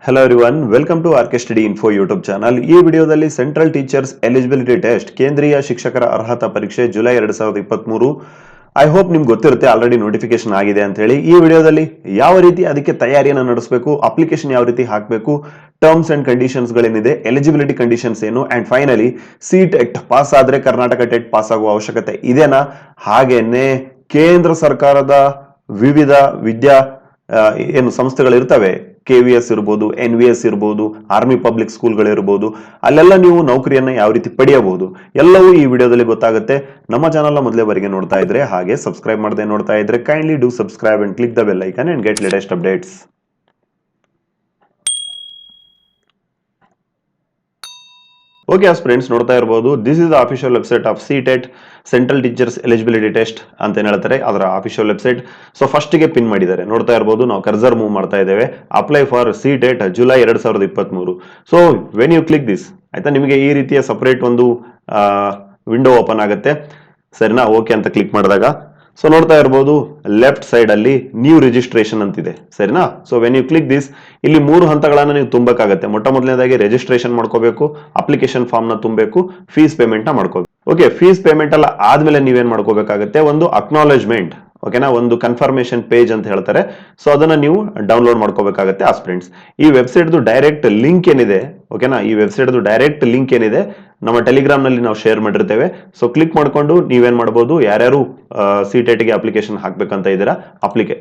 Hello everyone, welcome to RK Study Info YouTube channel. ಈ ವಿಡಿಯೋದಲ್ಲಿ central teachers eligibility test ಕೇಂದ್ರೀಯ ಶಿಕ್ಷಕರ ಅರ್ಹತಾ ಪರೀಕ್ಷೆ ಜುಲೈ 2023. ಐ ಹೋಪ್ ನಿಮ್ಗೆ ಗೊತ್ತಿರುತ್ತೆ, ಆಲ್ರೆಡಿ ನೋಟಿಫಿಕೇಶನ್ ಆಗಿದೆ ಅಂತ ಹೇಳಿ. ಈ ವಿಡಿಯೋದಲ್ಲಿ ಯಾವ ರೀತಿ ಅದಕ್ಕೆ ತಯಾರಿಯನ್ನು ನಡೆಸಬೇಕು, ಅಪ್ಲಿಕೇಶನ್ ಯಾವ ರೀತಿ ಹಾಕಬೇಕು, ಟರ್ಮ್ಸ್ ಅಂಡ್ ಕಂಡೀಷನ್ಸ್ ಗಳೇನಿದೆ, ಎಲಿಜಿಬಿಲಿಟಿ ಕಂಡೀಷನ್ಸ್ ಏನು, ಅಂಡ್ ಫೈನಲಿ ಟೆಟ್ ಪಾಸ್ ಆದ್ರೆ ಕರ್ನಾಟಕ ಟೆಟ್ ಪಾಸ್ ಆಗುವ ಅವಶ್ಯಕತೆ ಇದೆನಾ, ಹಾಗೇನೆ ಕೇಂದ್ರ ಸರ್ಕಾರದ ವಿವಿಧ ವಿದ್ಯಾ ಏನು ಸಂಸ್ಥೆಗಳಿರ್ತವೆ, KVS ಇರ್ಬೋದು, NVS ಇರ್ಬೋದು, ಆರ್ಮಿ ಪಬ್ಲಿಕ್ ಸ್ಕೂಲ್ಗಳಿರ್ಬೋದು, ಅಲ್ಲೆಲ್ಲ ನೀವು ನೌಕರಿಯನ್ನ ಯಾವ ರೀತಿ ಪಡೆಯಬಹುದು ಎಲ್ಲವೂ ಈ ವಿಡಿಯೋದಲ್ಲಿ ಗೊತ್ತಾಗುತ್ತೆ. ನಮ್ಮ ಚಾನಲ್ ಮೊದಲೇ ಬಾರಿಗೆ ನೋಡ್ತಾ ಇದ್ರೆ ಹಾಗೆ ಸಬ್ಸ್ಕ್ರೈಬ್ ಮಾಡದೆ ನೋಡ್ತಾ ಇದ್ರೆ kindly do subscribe and click the bell icon and get latest updates. Okay friends, ನೋಡ್ತಾ ಇರಬಹುದು, this is the official website of CTET central teachers eligibility test ಅಂತ ಏನ್ ಹೇಳ್ತಾರೆ, ಅದರ ಅಫಿಷಿಯಲ್ ವೆಬ್ಸೈಟ್. ಸೊ ಫಸ್ಟ್ ಗೆ ಪಿನ್ ಮಾಡಿದ್ದಾರೆ, ನೋಡ್ತಾ ಇರಬಹುದು. ನಾವು ಕರ್ಸರ್ ಮೂವ್ ಮಾಡ್ತಾ ಇದ್ದೇವೆ. Apply for CTET July 2023. So when you click this, ಆಯ್ತಾ, ನಿಮಗೆ ಈ ರೀತಿಯ ಸಪರೇಟ್ ಒಂದು ವಿಂಡೋ ಓಪನ್ ಆಗುತ್ತೆ. ಸರಿನಾ? ಓಕೆ ಅಂತ ಕ್ಲಿಕ್ ಮಾಡಿದಾಗ ಸೊ ನೋಡ್ತಾ ಇರಬಹುದು, ಲೆಫ್ಟ್ ಸೈಡ್ ಅಲ್ಲಿ ನ್ಯೂ ರಿಜಿಸ್ಟ್ರೇಷನ್ ಅಂತಿದೆ. ಸರಿನಾ? So when you click this, ಇಲ್ಲಿ 3 ಹಂತಗಳನ್ನ ನೀವು ತುಂಬಬೇಕಾಗತ್ತೆ. ಮೊದಲನೇದಾಗಿ ರಿಜಿಸ್ಟ್ರೇಷನ್ ಮಾಡ್ಕೋಬೇಕು, ಅಪ್ಲಿಕೇಶನ್ ಫಾರ್ಮ್ ನ ತುಂಬಬೇಕು, ಫೀಸ್ ಪೇಮೆಂಟ್ ನ ಮಾಡ್ಕೋಬೇಕು. ಓಕೆ, ಫೀಸ್ ಪೇಮೆಂಟ್ ಎಲ್ಲ ಆದ್ಮೇಲೆ ನೀವೇನ್ ಮಾಡ್ಕೋಬೇಕಾಗತ್ತೆ, ಒಂದು ಅಕ್ನಾಲೇಜ್ಮೆಂಟ್, ಓಕೆನಾ, ಒಂದು ಕನ್ಫರ್ಮೇಶನ್ ಪೇಜ್ ಅಂತ ಹೇಳ್ತಾರೆ. ಸೊ ಅದನ್ನ ನೀವು ಡೌನ್ಲೋಡ್ ಮಾಡ್ಕೋಬೇಕಾಗತ್ತೆ ಆಸ್ಪಿರೆಂಟ್ಸ್. ಈ ವೆಬ್ಸೈಟ್ ಡೈರೆಕ್ಟ್ ಲಿಂಕ್ ಏನಿದೆ, ಓಕೆನಾ, ಈ ವೆಬ್ಸೈಟ್ ಡೈರೆಕ್ಟ್ ಲಿಂಕ್ ಏನಿದೆ ನಮ್ಮ ಟೆಲಿಗ್ರಾಮ್ ನಲ್ಲಿ ನಾವು ಶೇರ್ ಮಾಡಿರ್ತೇವೆ. ಸೊ ಕ್ಲಿಕ್ ಮಾಡ್ಕೊಂಡು ನೀವೇನ್ ಮಾಡಬಹುದು, ಯಾರ್ಯಾರು CTET ಗೆ ಅಪ್ಲಿಕೇಶನ್ ಹಾಕ್ಬೇಕಂತ ಇದ್ದೀರಾ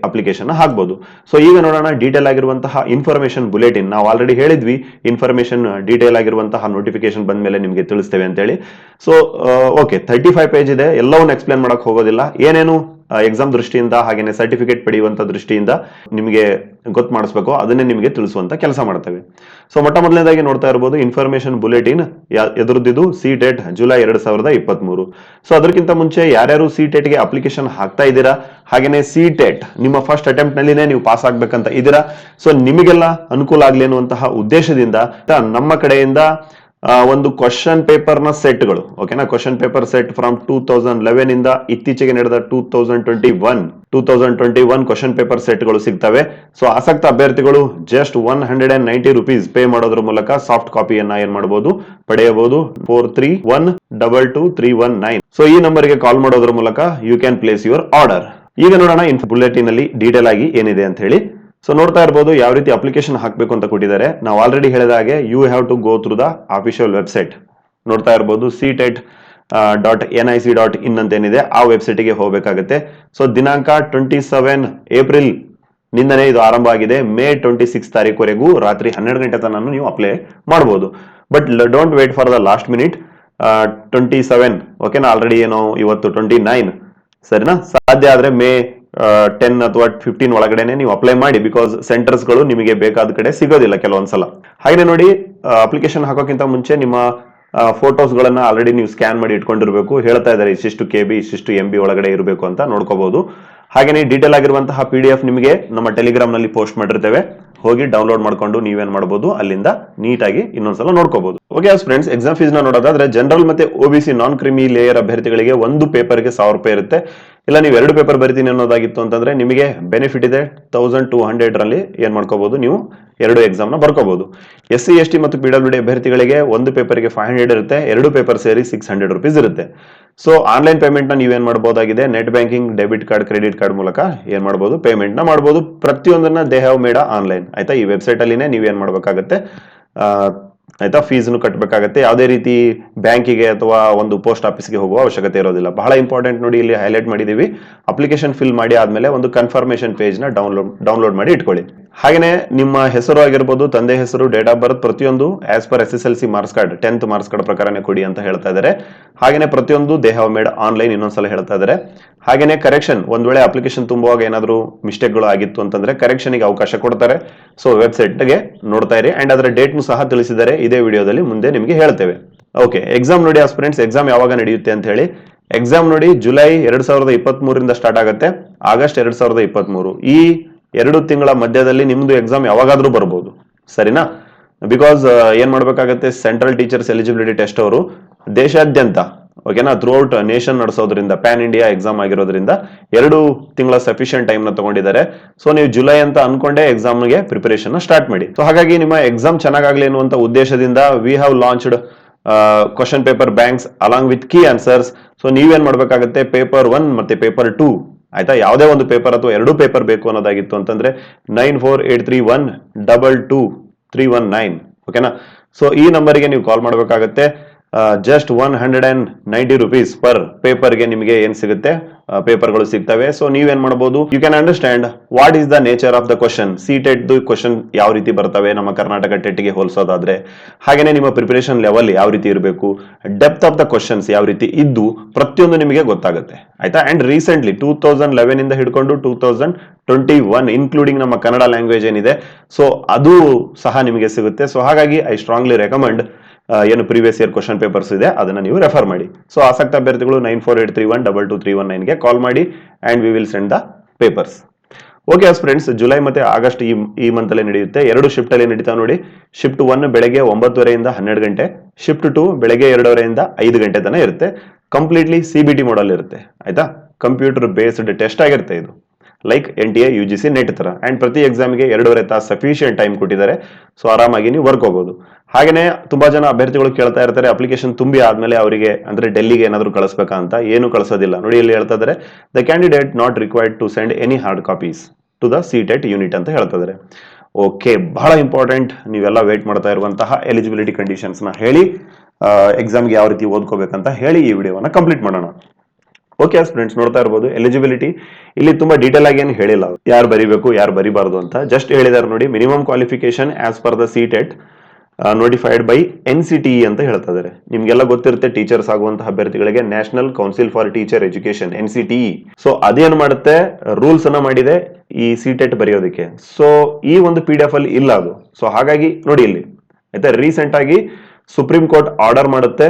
ಅಪ್ಲಿಕೇಶನ್ ಹಾಕ್ಬಹುದು. ಸೊ ಈಗ ನೋಡೋಣ ಡೀಟೇಲ್ ಆಗಿರುವಂತಹ ಇನ್ಫಾರ್ಮೇಶನ್ ಬುಲೆಟಿನ್. ನಾವು ಆಲ್ರೆಡಿ ಹೇಳಿದ್ವಿ, ಇನ್ಫಾರ್ಮೇಶನ್ ಡೀಟೇಲ್ ಆಗಿರುವಂತಹ ನೋಟಿಫಿಕೇಶನ್ ಬಂದ ಮೇಲೆ ನಿಮಗೆ ತಿಳಿಸ್ತೇವೆ ಅಂತ ಹೇಳಿ. ಸೊ ಓಕೆ, 35 ಪೇಜ್ ಇದೆ, ಎಲ್ಲವನ್ನು ಎಕ್ಸ್ಪ್ಲೇನ್ ಮಾಡಕ್ ಹೋಗೋದಿಲ್ಲ. ಏನೇನು ಎಕ್ಸಾಮ್ ದೃಷ್ಟಿಯಿಂದ ಹಾಗೇನೆ ಸರ್ಟಿಫಿಕೇಟ್ ಪಡೆಯುವಂತ ದೃಷ್ಟಿಯಿಂದ ನಿಮಗೆ ಗೊತ್ತು ಮಾಡಿಸ್ಬೇಕು, ಅದನ್ನೇ ನಿಮಗೆ ತಿಳಿಸುವಂತ ಕೆಲಸ ಮಾಡ್ತೇವೆ. ಸೊ ಮೊದಲನೇದಾಗಿ ನೋಡ್ತಾ ಇರಬಹುದು, ಇನ್ಫಾರ್ಮೇಶನ್ ಬುಲೆಟಿನ್ ಎದುರುದಿದ್ದು CTET ಜುಲೈ 2023. ಸೊ ಅದಕ್ಕಿಂತ ಮುಂಚೆ ಯಾರ್ಯಾರು CTET ಗೆ ಅಪ್ಲಿಕೇಶನ್ ಹಾಕ್ತಾ ಇದ್ದೀರಾ, ಹಾಗೇನೆ CTET ನಿಮ್ಮ ಫಸ್ಟ್ ಅಟೆಂಪ್ಟ್ ನಲ್ಲಿನೇ ನೀವು ಪಾಸ್ ಆಗ್ಬೇಕಂತ ಇದ್ದೀರಾ, ಸೊ ನಿಮಗೆಲ್ಲ ಅನುಕೂಲ ಆಗ್ಲಿ ಅನ್ನುವಂತಹ ಉದ್ದೇಶದಿಂದ ನಮ್ಮ ಕಡೆಯಿಂದ ಒಂದು ಕ್ವಶನ್ ಪೇಪರ್ ನ ಸೆಟ್ಗಳು, ಓಕೆನಾ, ಕ್ವಶನ್ ಪೇಪರ್ ಸೆಟ್ ಫ್ರಮ್ 2011 ಇಂದ ಇತ್ತೀಚೆಗೆ ನಡೆದ 2021 ಕ್ವಶನ್ ಪೇಪರ್ ಸೆಟ್ಗಳು ಸಿಗ್ತವೆ. ಸೊ ಆಸಕ್ತ ಅಭ್ಯರ್ಥಿಗಳು ಜಸ್ಟ್ 190 rupees ಪೇ ಮಾಡೋದ್ರ ಮೂಲಕ ಸಾಫ್ಟ್ ಕಾಪಿಯನ್ನ ಏನ್ ಮಾಡಬಹುದು, ಪಡೆಯಬಹುದು. 43122319. ಸೊ ಈ ನಂಬರ್ಗೆ ಕಾಲ್ ಮಾಡೋದ್ರ ಮೂಲಕ you can place your order. ಈಗ ನೋಡೋಣ ಬುಲೆಟಿನ್ ಅಲ್ಲಿ ಡೀಟೇಲ್ ಆಗಿ ಏನಿದೆ ಅಂತ ಹೇಳಿ. ಸೊ ನೋಡ್ತಾ ಇರಬಹುದು ಯಾವ ರೀತಿ ಅಪ್ಲಿಕೇಶನ್ ಹಾಕಬೇಕು ಅಂತ ಕೊಟ್ಟಿದ್ದಾರೆ. ನಾವು ಆಲ್ರೆಡಿ ಹೇಳಿದ ಹಾಗೆ you have to go through the official website. ನೋಡ್ತಾ ಇರಬಹುದು CTET.nic.in ಅಂತ ಏನಿದೆ ಆ ವೆಬ್ಸೈಟ್ ಗೆ ಹೋಗಬೇಕಾಗುತ್ತೆ. ಸೊ ದಿನಾಂಕ 27 ಏಪ್ರಿಲ್ ನಿಂದನೇ ಇದು ಆರಂಭ ಆಗಿದೆ. ಮೇ 26 ತಾರೀಕುವರೆಗೂ ರಾತ್ರಿ 12 ಗಂಟೆ ತನಕ ನೀವು ಅಪ್ಲೈ ಮಾಡಬಹುದು. But don't wait for the last minute. 27 ಓಕೆನಾ, ಆಲ್ರೆಡಿ ಏನೋ ಇವತ್ತು 29, ಸರಿನಾ? ಸಾಧ್ಯ ಆದ್ರೆ ಮೇ 10 ಅಥವಾ 15 ಒಳಗಡೆನೆ ನೀವು ಅಪ್ಲೈ ಮಾಡಿ, ಬಿಕಾಸ್ ಸೆಂಟರ್ಸ್ ಗಳು ನಿಮಗೆ ಬೇಕಾದ ಕಡೆ ಸಿಗೋದಿಲ್ಲ ಕೆಲವೊಂದ್ಸಲ. ಹಾಗೆ ನೋಡಿ, ಅಪ್ಲಿಕೇಶನ್ ಹಾಕೋಕ್ಕಿಂತ ಮುಂಚೆ ನಿಮ್ಮ ಫೋಟೋಸ್ ಗಳನ್ನ ಆಲ್ರೆಡಿ ನೀವು ಸ್ಕ್ಯಾನ್ ಮಾಡಿ ಇಟ್ಕೊಂಡಿರ್ಬೇಕು. ಹೇಳ್ತಾ ಇದ್ದಾರೆ ಇಷ್ಟಿಷ್ಟು KB ಇಷ್ಟಿಷ್ಟು MB ಒಳಗಡೆ ಇರಬೇಕು ಅಂತ ನೋಡ್ಕೋಬಹುದು. ಹಾಗೆ ಡೀಟೇಲ್ ಆಗಿರುವಂತಹ PDF ನಿಮಗೆ ನಮ್ಮ ಟೆಲಿಗ್ರಾಮ್ ನಲ್ಲಿ ಪೋಸ್ಟ್ ಮಾಡಿರ್ತೇವೆ. ಹೋಗಿ ಡೌನ್ಲೋಡ್ ಮಾಡ್ಕೊಂಡು ನೀವೇನ್ ಮಾಡಬಹುದು, ಅಲ್ಲಿಂದ ನೀಟಾಗಿ ಇನ್ನೊಂದ್ಸಲ ನೋಡ್ಕೋಬಹುದು. ಓಕೆ ಫ್ರೆಂಡ್ಸ್, ಎಕ್ಸಾಮ್ ಫೀಸ್ ನ ನೋಡೋದಾದ್ರೆ ಜನರಲ್ ಮತ್ತೆ OBC ನಾನ್ ಕ್ರಿಮಿ ಲೇಯರ್ ಅಭ್ಯರ್ಥಿಗಳಿಗೆ ಒಂದು ಪೇಪರ್ಗೆ 1000 ರೂಪಾಯಿ ಇರುತ್ತೆ. ಇಲ್ಲ ನೀವು 2 ಪೇಪರ್ ಬರಿತೀನಿ ಅನ್ನೋದಾಗಿತ್ತು ಅಂತಂದ್ರೆ ನಿಮಗೆ ಬೆನಿಫಿಟ್ ಇದೆ. 1200 ರಲ್ಲಿ ಏನ್ ಮಾಡ್ಕೋಬಹುದು, ನೀವು 2 ಎಕ್ಸಾಮ್ ನ ಬರ್ಕೋಬಹುದು. SC ST ಮತ್ತು PWD ಅಭ್ಯರ್ಥಿಗಳಿಗೆ ಒಂದು ಪೇಪರ್ಗೆ 500 ಇರುತ್ತೆ, 2 ಪೇಪರ್ ಸೇರಿ 600 rupees ಇರುತ್ತೆ. ಸೊ ಆನ್ಲೈನ್ ಪೇಮೆಂಟ್ ನ ನೀವೇನ್ ಮಾಡಬಹುದಾಗಿದೆ, net banking, debit card, credit card ಮೂಲಕ ಏನ್ ಮಾಡಬಹುದು, ಪೇಮೆಂಟ್ ನ ಮಾಡಬಹುದು. ಪ್ರತಿಯೊಂದನ್ನ ದೇ ಹ್ಯಾವ್ ಮೇಡ್ ಆನ್ಲೈನ್. ಆಯ್ತಾ, ಈ ವೆಬ್ಸೈಟ್ ಅಲ್ಲಿನೇ ನೀವೇನ್ ಮಾಡ್ಬೇಕಾಗತ್ತೆ, ಆಯ್ತಾ, ಫೀಸ್ ಕಟ್ಟಬೇಕಾಗತ್ತೆ. ಯಾವುದೇ ರೀತಿ ಬ್ಯಾಂಕಿಗೆ ಅಥವಾ ಒಂದು ಪೋಸ್ಟ್ ಆಫೀಸ್ಗೆ ಹೋಗುವ ಅವಶ್ಯಕತೆ ಇರೋದಿಲ್ಲ. ಬಹಳ ಇಂಪಾರ್ಟೆಂಟ್ ನೋಡಿ, ಇಲ್ಲಿ ಹೈಲೈಟ್ ಮಾಡಿದೀವಿ. ಅಪ್ಲಿಕೇಶನ್ ಫಿಲ್ ಮಾಡಿ ಆದ್ಮೇಲೆ ಒಂದು ಕನ್ಫರ್ಮೇಶನ್ ಪೇಜ್ ನ ಡೌನ್ಲೋಡ್ ಮಾಡಿ ಇಟ್ಕೊಳ್ಳಿ. ಹಾಗೇನೆ ನಿಮ್ಮ ಹೆಸರು ಆಗಿರ್ಬೋದು, ತಂದೆ ಹೆಸರು, ಡೇಟ್ ಆಫ್ ಬರ್ತ್ ಪ್ರತಿಯೊಂದು as per SSLC marks card 10th marks card ಪ್ರಕಾರನೇ ಕೊಡಿ ಅಂತ ಹೇಳ್ತಾ ಇದ್ದಾರೆ. ಹಾಗೇನೆ ಪ್ರತಿಯೊಂದು ದೇ ಹ್ಯಾವ್ ಮೇಡ್ ಆನ್ಲೈನ್ ಇನ್ನೊಂದ್ಸಲ ಹೇಳ್ತಾ ಇದ್ದಾರೆ. ಹಾಗೇನೆ ಕರೆಕ್ಷನ್, ಒಂದ್ ವೇಳೆ ಅಪ್ಲಿಕೇಶನ್ ತುಂಬುವಾಗ ಏನಾದ್ರು ಮಿಸ್ಟೇಕ್ ಗಳು ಆಗಿತ್ತು ಅಂತಂದ್ರೆ ಕರೆಕ್ಷನ್ ಗೆ ಅವಕಾಶ ಕೊಡ್ತಾರೆ. ಸೊ ವೆಬ್ಸೈಟ್ ಗೆ ನೋಡ್ತಾ ಇರಿ. ಅಂಡ್ ಅದರ ಡೇಟ್ ಸಹ ತಿಳಿಸಿದ್ದಾರೆ, ಇದೇ ವಿಡಿಯೋದಲ್ಲಿ ಮುಂದೆ ನಿಮಗೆ ಹೇಳ್ತೇವೆ. ಓಕೆ, ಎಕ್ಸಾಮ್ ನೋಡಿ ಆಸ್ಪಿರೆಂಟ್ಸ್, ಎಕ್ಸಾಮ್ ಯಾವಾಗ ನಡೆಯುತ್ತೆ ಅಂತ ಹೇಳಿ. ಎಕ್ಸಾಮ್ ನೋಡಿ ಜುಲೈ 2023 ಸ್ಟಾರ್ಟ್ ಆಗುತ್ತೆ, ಆಗಸ್ಟ್ 2023. ಈ 2 ತಿಂಗಳ ಮಧ್ಯದಲ್ಲಿ ನಿಮ್ದು ಎಕ್ಸಾಮ್ ಯಾವಾಗಾದ್ರೂ ಬರ್ಬೋದು, ಸರಿನಾ? ಬಿಕಾಸ್ ಏನ್ ಮಾಡ್ಬೇಕಾಗತ್ತೆ, ಸೆಂಟ್ರಲ್ ಟೀಚರ್ಸ್ ಎಲಿಜಿಬಿಲಿಟಿ ಟೆಸ್ಟ್ ಅವರು ದೇಶಾದ್ಯಂತ ಓಕೆನಾ. ಥ್ರೂಔಟ್ ನೇಷನ್ ನಡೆಸೋದ್ರಿಂದ ಪ್ಯಾನ್ ಇಂಡಿಯಾ ಎಕ್ಸಾಮ್ ಆಗಿರೋದ್ರಿಂದ 2 ತಿಂಗಳ ಸಫಿಷಿಯಂಟ್ ಟೈಮ್ ನ ತಗೊಂಡಿದ್ದಾರೆ. ಸೊ ನೀವು ಜುಲೈ ಅಂತ ಅನ್ಕೊಂಡೆ ಎಕ್ಸಾಮ್ಗೆ ಪ್ರಿಪರೇಷನ್ ಸ್ಟಾರ್ಟ್ ಮಾಡಿ. ಸೊ ಹಾಗಾಗಿ ನಿಮ್ಮ ಎಕ್ಸಾಮ್ ಚೆನ್ನಾಗಾಗ್ಲಿ ಅನ್ನುವಂತ ಉದ್ದೇಶದಿಂದ we have launched question paper banks along with key answers. So ನೀವೇನ್ ಮಾಡ್ಬೇಕಾಗುತ್ತೆ, ಪೇಪರ್ 1 ಮತ್ತೆ ಪೇಪರ್ 2 ಆಯ್ತಾ, ಯಾವುದೇ ಒಂದು ಪೇಪರ್ ಅಥವಾ 2 ಪೇಪರ್ ಬೇಕು ಅನ್ನೋದಾಗಿತ್ತು ಅಂತಂದ್ರೆ 9483122319 ಓಕೆನಾ. ಸೊ ಈ ನಂಬರ್ಗೆ ನೀವು ಕಾಲ್ ಮಾಡಬೇಕಾಗುತ್ತೆ. ಜಸ್ಟ್ 190 rupees ಪರ್ ಪೇಪರ್ಗೆ ನಿಮಗೆ ಏನ್ ಸಿಗುತ್ತೆ, ಪೇಪರ್ಗಳು ಸಿಗ್ತವೆ. ಸೊ ನೀವೇನ್ ಮಾಡಬಹುದು, you can understand what is the nature of the question. CTET question ಯಾವ ರೀತಿ ಬರ್ತವೆ ನಮ್ಮ ಕರ್ನಾಟಕ ಟೆಟ್ಗೆ ಹೋಲಿಸೋದಾದ್ರೆ, ಹಾಗೇನೆ ನಿಮ್ಮ ಪ್ರಿಪರೇಷನ್ ಲೆವೆಲ್ ಯಾವ ರೀತಿ ಇರಬೇಕು, ಡೆಪ್ತ್ ಆಫ್ ದ ಕ್ವಶನ್ಸ್ ಯಾವ ರೀತಿ ಇದ್ದು ಪ್ರತಿಯೊಂದು ನಿಮಗೆ ಗೊತ್ತಾಗುತ್ತೆ ಆಯ್ತಾ. ಅಂಡ್ ರೀಸೆಂಟ್ಲಿ 2011 ಇಂದ ಹಿಡ್ಕೊಂಡು 2021 ಇನ್ಕ್ಲೂಡಿಂಗ್ ನಮ್ಮ ಕನ್ನಡ ಲ್ಯಾಂಗ್ವೇಜ್ ಏನಿದೆ, ಸೊ ಅದು ಸಹ ನಿಮಗೆ ಸಿಗುತ್ತೆ. ಸೊ ಹಾಗಾಗಿ ಐ ಸ್ಟ್ರಾಂಗ್ಲಿ ರೆಕಮೆಂಡ್ ಏನು ಪ್ರೀವಿಯಸ್ ಇಯರ್ ಕ್ವಶನ್ ಪೇಪರ್ಸ್ ಇದೆ ಅದನ್ನ ನೀವು ರೆಫರ್ ಮಾಡಿ. ಸೊ ಆಸಕ್ತ ಅಭ್ಯರ್ಥಿಗಳು 9483122319 ಕಾಲ್ ಮಾಡಿ and we will send the papers. Okay friends, July ಮತ್ತೆ ಆಗಸ್ಟ್ ಈ ಮಂತ್ ಅಲ್ಲಿ ನಡೆಯುತ್ತೆ. 2 ಶಿಫ್ಟ್ ಅಲ್ಲಿ ನಡೀತಾವೆ ನೋಡಿ. ಶಿಫ್ಟ್ 1 ಬೆಳಗ್ಗೆ 9:30 12 ಗಂಟೆ, ಶಿಫ್ಟ್ 2 ಬೆಳಗ್ಗೆ 2:30 5 ಗಂಟೆ ತನಕ ಇರುತ್ತೆ. ಕಂಪ್ಲೀಟ್ಲಿ CBT ಮಾಡಲ್ ಇರುತ್ತೆ ಆಯ್ತಾ. ಕಂಪ್ಯೂಟರ್ ಬೇಸ್ಡ್ ಟೆಸ್ಟ್ ಆಗಿರುತ್ತೆ ಇದು, ಲೈಕ್ NTA UGC ನೆಟ್ ತರ. ಅಂಡ್ ಪ್ರತಿ ಎಕ್ಸಾಮ್ಗೆ 2.5 ತಾಸು ಸಫಿಷಿಯಂಟ್ ಟೈಮ್ ಕೊಟ್ಟಿದ್ದಾರೆ. ಸೊ ಆರಾಮಾಗಿ ನೀವು ವರ್ಕ್ ಹೋಗೋದು. ಹಾಗೇನೆ ತುಂಬಾ ಜನ ಅಭ್ಯರ್ಥಿಗಳು ಕೇಳ್ತಾ ಇರ್ತಾರೆ, ಅಪ್ಲಿಕೇಶನ್ ತುಂಬಿ ಆದ್ಮೇಲೆ ಅವರಿಗೆ ಅಂದ್ರೆ ಡೆಲ್ಲಿಗೆ ಏನಾದ್ರು ಕಳಿಸ್ಬೇಕಾ ಅಂತ. ಏನು ಕಳಿಸೋದಿಲ್ಲ ನೋಡಿ, ಇಲ್ಲಿ ಹೇಳ್ತಾ ಇದ್ದಾರೆ the candidate not required to send any hard copies to the CTET unit ಅಂತ ಹೇಳ್ತಾ ಇದ್ದಾರೆ. ಓಕೆ, ಬಹಳ ಇಂಪಾರ್ಟೆಂಟ್. ನೀವೆಲ್ಲ ವೇಟ್ ಮಾಡ್ತಾ ಇರುವಂತಹ ಎಲಿಜಿಬಿಲಿಟಿ ಕಂಡೀಷನ್ಸ್ ನ ಹೇಳಿ, ಎಕ್ಸಾಮ್ಗೆ ಯಾವ ರೀತಿ ಓದ್ಕೋಬೇಕಂತ ಹೇಳಿ ಈ ವಿಡಿಯೋವನ್ನ ಕಂಪ್ಲೀಟ್ ಮಾಡೋಣ. ಓಕೆ ಫ್ರೆಂಡ್ಸ್, ನೋಡ್ತಾ ಇರಬಹುದು ಎಲಿಜಿಬಿಲಿಟಿ ಇಲ್ಲಿ ತುಂಬಾ ಡೀಟೇಲ್ ಆಗಿ ಏನು ಹೇಳಿಲ್ಲ, ಯಾರು ಬರಿಬೇಕು ಯಾರು ಬರಿಬಾರ್ದು ಅಂತ ಜಸ್ಟ್ ಹೇಳಿದಾರೆ ನೋಡಿ. Minimum qualification as per the CTET notified by NCTE ಅಂತ ಹೇಳ್ತಾ ಇದ್ದಾರೆ. ನಿಮ್ಗೆಲ್ಲ ಗೊತ್ತಿರುತ್ತೆ, ಟೀಚರ್ಸ್ ಆಗುವಂತಹ ಅಭ್ಯರ್ಥಿಗಳಿಗೆ national council for teacher education NCTE. So ಅದೇನು ಮಾಡುತ್ತೆ, ರೂಲ್ಸ್ ಅನ್ನ ಮಾಡಿದೆ ಈ ಸಿ-ಟೆಟ್ ಬರೆಯೋದಕ್ಕೆ. ಸೊ ಈ ಒಂದು PDF ಅಲ್ಲಿ ಇಲ್ಲ ಅದು. ಸೊ ಹಾಗಾಗಿ ನೋಡಿ ಇಲ್ಲಿ ಆಯ್ತಾ, ರೀಸೆಂಟ್ ಆಗಿ ಸುಪ್ರೀಂ ಕೋರ್ಟ್ ಆರ್ಡರ್ ಮಾಡುತ್ತೆ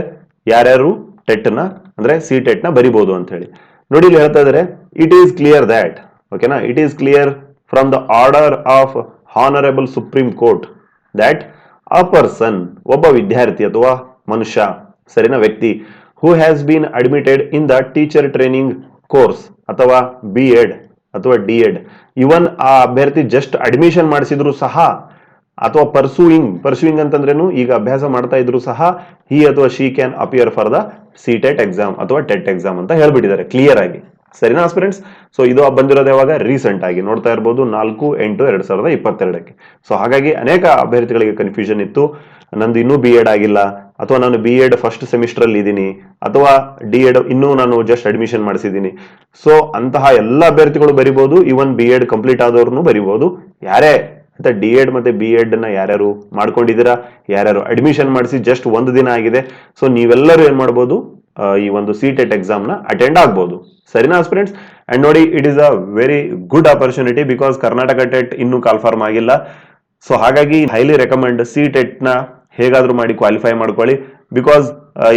ಯಾರ್ಯಾರು ಟೆಟ್ ನ ಅಂದ್ರೆ ಸಿ-ಟೆಟ್ ನ ಬರಿಬಹುದು ಅಂತ ಹೇಳಿ. ನೋಡಿ ಇಲ್ಲಿ ಹೇಳ್ತಾ ಇದ್ದಾರೆ, ಇಟ್ ಈಸ್ ಕ್ಲಿಯರ್ ದ್ಯಾಟ್ ಓಕೆನಾ, it is clear from the order of honourable supreme court that a person, ಒಬ್ಬ ವಿದ್ಯಾರ್ಥಿ ಅಥವಾ ಮನುಷ್ಯ ಸರಿನಾ, ವ್ಯಕ್ತಿ, who has been admitted in the teacher training course ಅಥವಾ B.Ed ಅಥವಾ D.Ed, ಇವನ್ ಆ ಅಭ್ಯರ್ಥಿ ಜಸ್ಟ್ ಅಡ್ಮಿಷನ್ ಮಾಡಿಸಿದ್ರು ಸಹ ಅಥವಾ ಪರ್ಸೂಯಿಂಗ್ ಅಂತಂದ್ರೇನು, ಈಗ ಅಭ್ಯಾಸ ಮಾಡ್ತಾ ಇದ್ರು ಸಹ, ಹಿ ಅಥವಾ she can appear for the C-TET exam ಅಥವಾ ಟೆಟ್ ಎಕ್ಸಾಮ್ ಅಂತ ಹೇಳ್ಬಿಟ್ಟಿದ್ದಾರೆ ಕ್ಲಿಯರ್ ಆಗಿ. ಸರಿನಾ ಆಸ್ಪಿರೆಂಟ್ಸ್. ಸೊ ಇದು ಬಂದಿರೋದು ಯಾವಾಗ, ರೀಸೆಂಟ್ ಆಗಿ ನೋಡ್ತಾ ಇರಬಹುದು 4/8/2022. ಸೊ ಹಾಗಾಗಿ ಅನೇಕ ಅಭ್ಯರ್ಥಿಗಳಿಗೆ ಕನ್ಫ್ಯೂಷನ್ ಇತ್ತು, ನಂದು ಇನ್ನೂ B.Ed ಆಗಿಲ್ಲ, ಅಥವಾ ನಾನು B.Ed ಫಸ್ಟ್ ಸೆಮಿಸ್ಟರ್ ಅಲ್ಲಿ ಇದ್ದೀನಿ, ಅಥವಾ D.Ed ಇನ್ನೂ ನಾನು ಜಸ್ಟ್ ಅಡ್ಮಿಷನ್ ಮಾಡಿಸಿದ್ದೀನಿ. ಸೊ ಅಂತಹ ಎಲ್ಲ ಅಭ್ಯರ್ಥಿಗಳು ಬರಿಬಹುದು, ಇವನ್ B.Ed ಕಂಪ್ಲೀಟ್ ಆದವ್ರನ್ನು ಬರಿಬಹುದು. ಯಾರೇ ಅಂತ D.Ed ಮತ್ತೆ B.Ed ನ ಯಾರ್ಯಾರು ಮಾಡ್ಕೊಂಡಿದ್ದೀರಾ, ಯಾರ್ಯಾರು ಅಡ್ಮಿಷನ್ ಮಾಡಿಸಿ ಜಸ್ಟ್ 1 ದಿನ ಆಗಿದೆ, ಸೊ ನೀವೆಲ್ಲರೂ ಏನ್ ಮಾಡ್ಬೋದು, ಈ ಒಂದು ಸಿ-ಟೆಟ್ ಎಕ್ಸಾಮ್ ನ ಅಟೆಂಡ್ ಆಗ್ಬಹುದು. ಸರಿನಾ ಆಸ್ಪಿರೆಂಟ್ಸ್. ಅಂಡ್ ನೋಡಿ, it is a very good opportunity because Karnataka TET ಇನ್ನೂ ಕಾಲ್ಫಾರ್ಮ್ ಆಗಿಲ್ಲ. ಸೊ ಹಾಗಾಗಿ ಹೈಲಿ ರೆಕಮೆಂಡ್ ಸಿ-ಟೆಟ್ ನ ಹೇಗಾದ್ರೂ ಮಾಡಿ ಕ್ವಾಲಿಫೈ ಮಾಡ್ಕೊಳ್ಳಿ. ಬಿಕಾಸ್